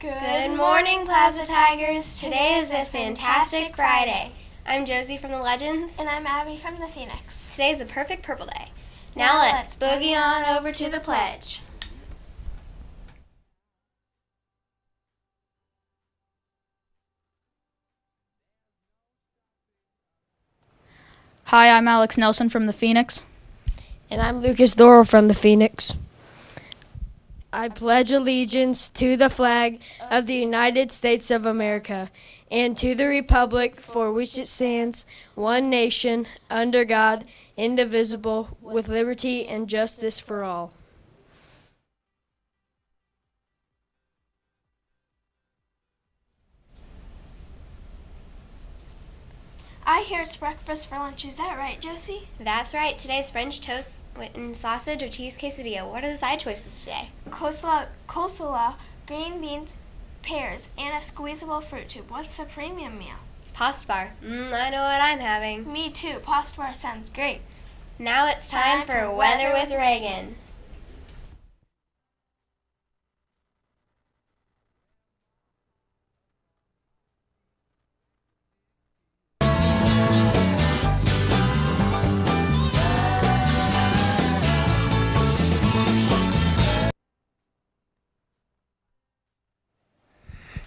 Good morning, Plaza Tigers. Today is a fantastic Friday. I'm Josie from the Legends. And I'm Abby from the Phoenix. Today's a perfect purple day. Now let's boogie on over to the pledge. Hi, I'm Alex Nelson from the Phoenix. And I'm Lucas Doro from the Phoenix. I pledge allegiance to the flag of the United States of America and to the republic for which it stands, one nation, under God, indivisible, with liberty and justice for all. I hear it's breakfast for lunch. Is that right, Josie? That's right. Today's French toast and sausage or cheese quesadilla. What are the side choices today? Coleslaw, green beans, pears, and a squeezable fruit tube. What's the premium meal? It's pasta bar. I know what I'm having. Me too. Pasta bar sounds great. Now it's time for Weather with Reagan.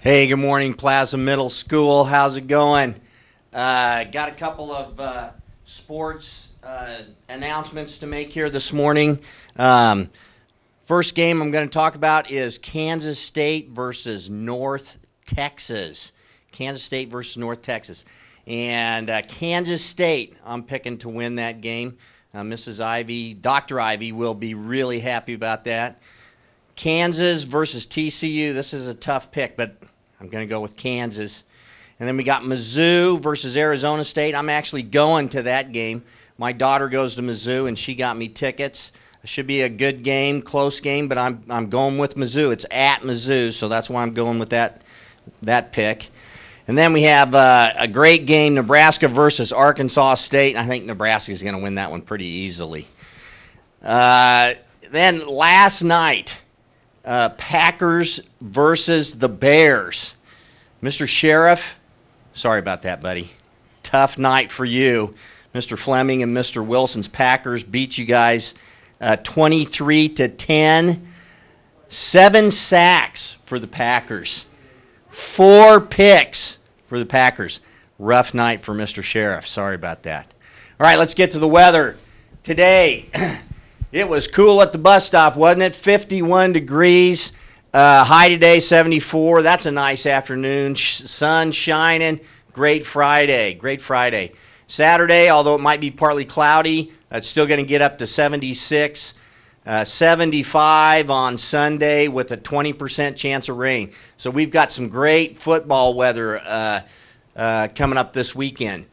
Hey, good morning, Plaza Middle School. How's it going? Got a couple of sports announcements to make here this morning. First game I'm going to talk about is Kansas State versus North Texas. Kansas State versus North Texas. And Kansas State, I'm picking to win that game. Mrs. Ivy, Dr. Ivy will be really happy about that. Kansas versus TCU. This is a tough pick, but I'm going to go with Kansas. And then we got Mizzou versus Arizona State. I'm actually going to that game. My daughter goes to Mizzou, and she got me tickets. It should be a good game, close game, but I'm going with Mizzou. It's at Mizzou, so that's why I'm going with that pick. And then we have a great game, Nebraska versus Arkansas State. I think Nebraska is going to win that one pretty easily. Then last night, Packers versus the Bears. Mr. Sheriff, sorry about that, buddy. Tough night for you. Mr. Fleming and Mr. Wilson's Packers beat you guys 23-10. 7 sacks for the Packers. 4 picks for the Packers. Rough night for Mr. Sheriff. Sorry about that. All right, let's get to the weather. Today, it was cool at the bus stop, wasn't it? 51 degrees. High today, 74. That's a nice afternoon. Sun shining. Great Friday. Great Friday. Saturday, although it might be partly cloudy, it's still going to get up to 76. 75 on Sunday with a 20% chance of rain. So we've got some great football weather coming up this weekend.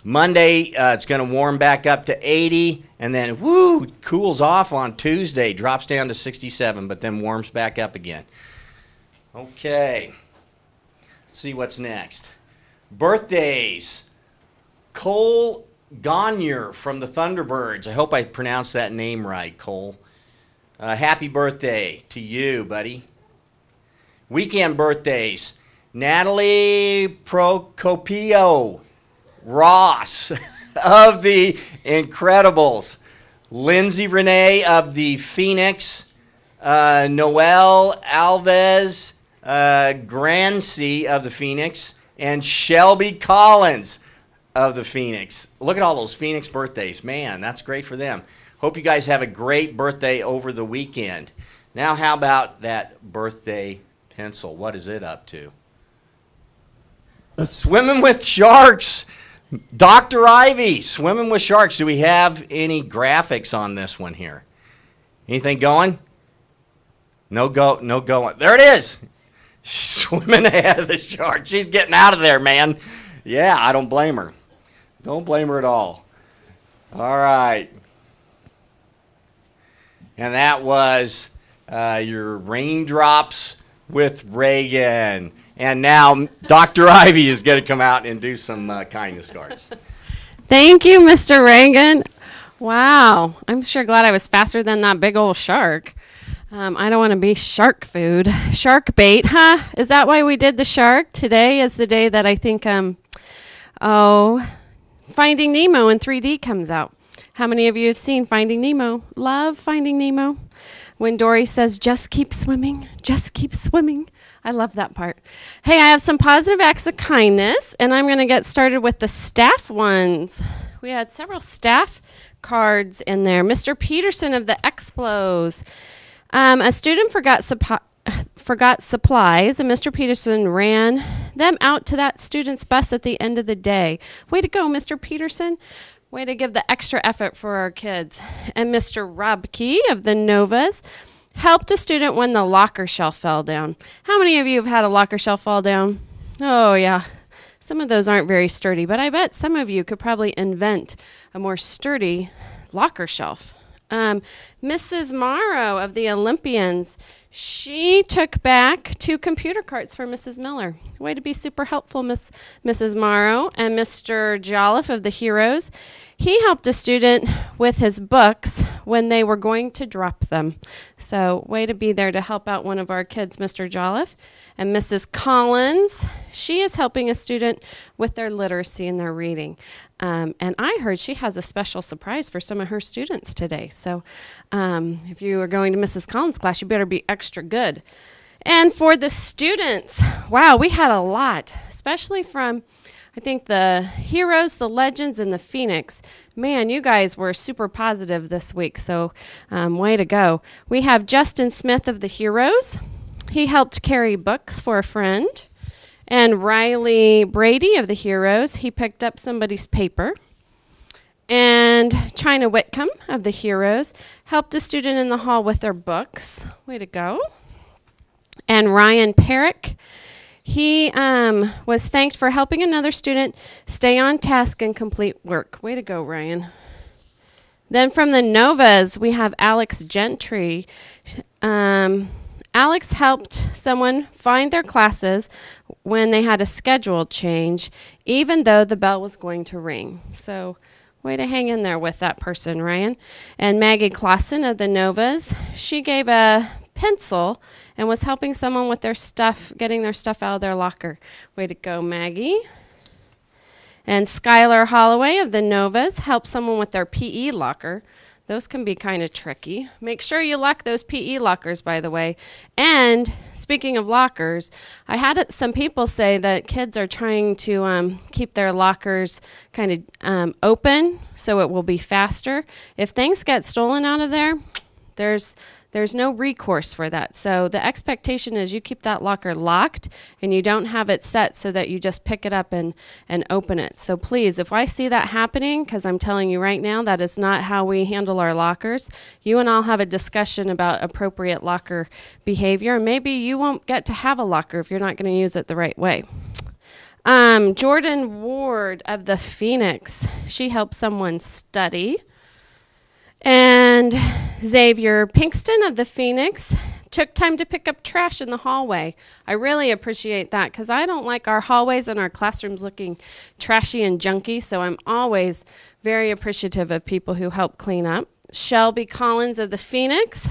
Monday, it's going to warm back up to 80, and then, cools off on Tuesday, drops down to 67, but then warms back up again. Okay, let's see what's next. Birthdays. Cole Gagnier from the Thunderbirds. I hope I pronounced that name right, Cole. Happy birthday to you, buddy. Weekend birthdays. Natalie Procopio Ross of the Incredibles, Lindsay Renee of the Phoenix, Noel Alves Grancy of the Phoenix, and Shelby Collins of the Phoenix. Look at all those Phoenix birthdays. Man, that's great for them. Hope you guys have a great birthday over the weekend. Now, how about that birthday pencil? What is it up to? Swimming with sharks. Dr. Ivy, swimming with sharks. Do we have any graphics on this one here? Anything going? No going. There it is. She's swimming ahead of the shark. She's getting out of there, man. Yeah, I don't blame her. Don't blame her at all. All right. And that was your raindrops with Reagan. And now Dr. Ivy is going to come out and do some kindness cards. Thank you, Mr. Reagan. Wow. I'm sure glad I was faster than that big old shark. I don't want to be shark food. Shark bait, huh? Is that why we did the shark? Today is the day that I think, Finding Nemo in 3D comes out. How many of you have seen Finding Nemo? Love Finding Nemo. When Dory says, just keep swimming, just keep swimming. I love that part. Hey, I have some positive acts of kindness, and I'm going to get started with the staff ones. We had several staff cards in there. Mr. Peterson of the Explos. A student forgot supplies, and Mr. Peterson ran them out to that student's bus at the end of the day. Way to go, Mr. Peterson. Way to give the extra effort for our kids. And Mr. Robke of the Novas helped a student when the locker shelf fell down. How many of you have had a locker shelf fall down? Oh, yeah. Some of those aren't very sturdy, but I bet some of you could probably invent a more sturdy locker shelf. Mrs. Morrow of the Olympians, she took back 2 computer carts for Mrs. Miller. Way to be super helpful, Mrs. Morrow. And Mr. Jolliffe of the Heroes, he helped a student with his books when they were going to drop them. So way to be there to help out one of our kids, Mr. Jolliffe. And Mrs. Collins, she is helping a student with their literacy and their reading. And I heard she has a special surprise for some of her students today. So if you are going to Mrs. Collins' class, you better be extra good. And for the students, wow, we had a lot, especially from, I think, the Heroes, the Legends, and the Phoenix. Man, you guys were super positive this week, so way to go. We have Justin Smith of the Heroes. He helped carry books for a friend. And Riley Brady of the Heroes, he picked up somebody's paper. And China Whitcomb of the Heroes helped a student in the hall with their books. Way to go. And Ryan Perrick, he was thanked for helping another student stay on task and complete work. Way to go, Ryan. Then from the Novas, we have Alex Gentry. Alex helped someone find their classes when they had a schedule change, even though the bell was going to ring. So way to hang in there with that person, Ryan. And Maggie Clausen of the Novas, she gave a pencil and was helping someone with their stuff, getting their stuff out of their locker. Way to go, Maggie. And Skylar Holloway of the Novas helped someone with their PE locker. Those can be kind of tricky. Make sure you lock those PE lockers, by the way. And speaking of lockers, I had some people say that kids are trying to keep their lockers kind of open so it will be faster. If things get stolen out of there, there's no recourse for that. So the expectation is you keep that locker locked and you don't have it set so that you just pick it up and open it. So please, if I see that happening, because I'm telling you right now, that is not how we handle our lockers, you and I'll have a discussion about appropriate locker behavior. Maybe you won't get to have a locker if you're not going to use it the right way. Jordan Ward of the Phoenix, she helped someone study. And Xavier Pinkston of the Phoenix took time to pick up trash in the hallway. I really appreciate that because I don't like our hallways and our classrooms looking trashy and junky, so I'm always very appreciative of people who help clean up. Shelby Collins of the Phoenix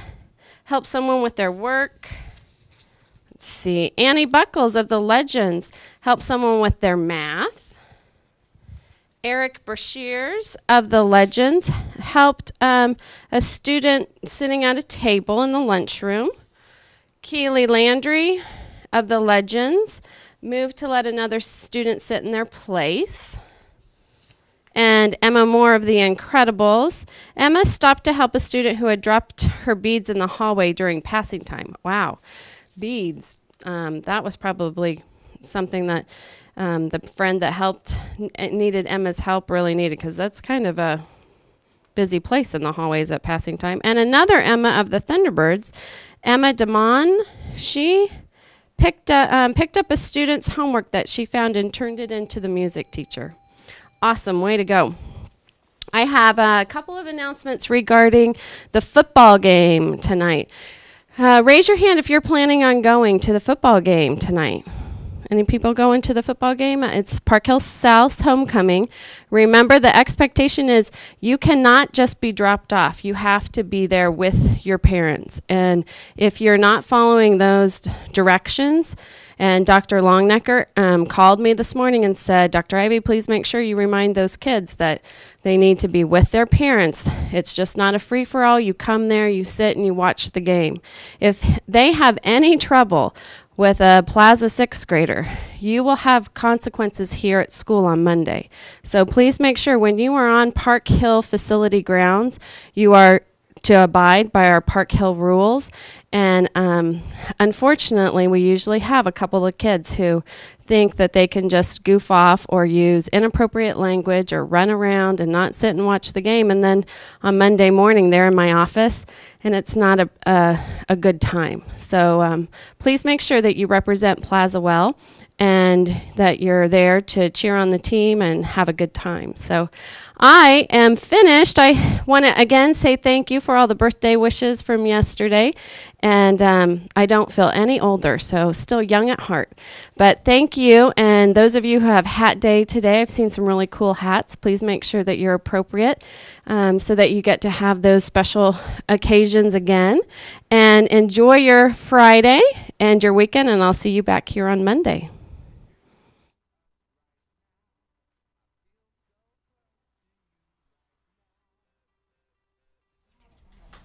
helped someone with their work. Let's see. Annie Buckles of the Legends helped someone with their math. Eric Brashears of the Legends helped a student sitting at a table in the lunchroom. Keely Landry of the Legends moved to let another student sit in their place. And Emma Moore of the Incredibles. Emma stopped to help a student who had dropped her beads in the hallway during passing time. Wow, beads. That was probably something that the friend that helped needed Emma's help really needed, because that's kind of a busy place in the hallways at passing time. And another Emma of the Thunderbirds, Emma DeMond, she picked up a student's homework that she found and turned it into the music teacher. Awesome, way to go. I have a couple of announcements regarding the football game tonight. Raise your hand if you're planning on going to the football game tonight. Any people going to the football game? It's Park Hill South's homecoming. Remember, the expectation is you cannot just be dropped off. You have to be there with your parents. And if you're not following those directions, and Dr. Longnecker called me this morning and said, Dr. Ivy, please make sure you remind those kids that they need to be with their parents. It's just not a free-for-all. You come there, you sit, and you watch the game. If they have any trouble with a Plaza 6th grader, you will have consequences here at school on Monday. So please make sure when you are on Park Hill facility grounds, you are to abide by our Park Hill rules. And unfortunately, we usually have a couple of kids who think that they can just goof off or use inappropriate language or run around and not sit and watch the game. And then on Monday morning, they're in my office, and it's not a good time. So please make sure that you represent Plaza well and that you're there to cheer on the team and have a good time. So I am finished. I want to again say thank you for all the birthday wishes from yesterday. And I don't feel any older, so still young at heart. But thank you. And those of you who have hat day today, I've seen some really cool hats. Please make sure that you're appropriate so that you get to have those special occasions again. And enjoy your Friday and your weekend, and I'll see you back here on Monday.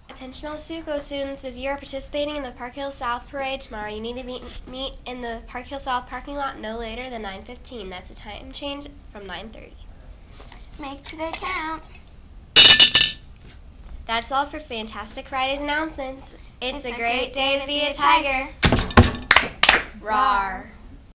Attention all Suco students, if you are participating in the Park Hill South Parade tomorrow, you need to meet in the Park Hill South parking lot no later than 9:15. That's a time change from 9:30. Make today count. That's all for Fantastic Friday's announcements. It's a great day to be a tiger. Rawr.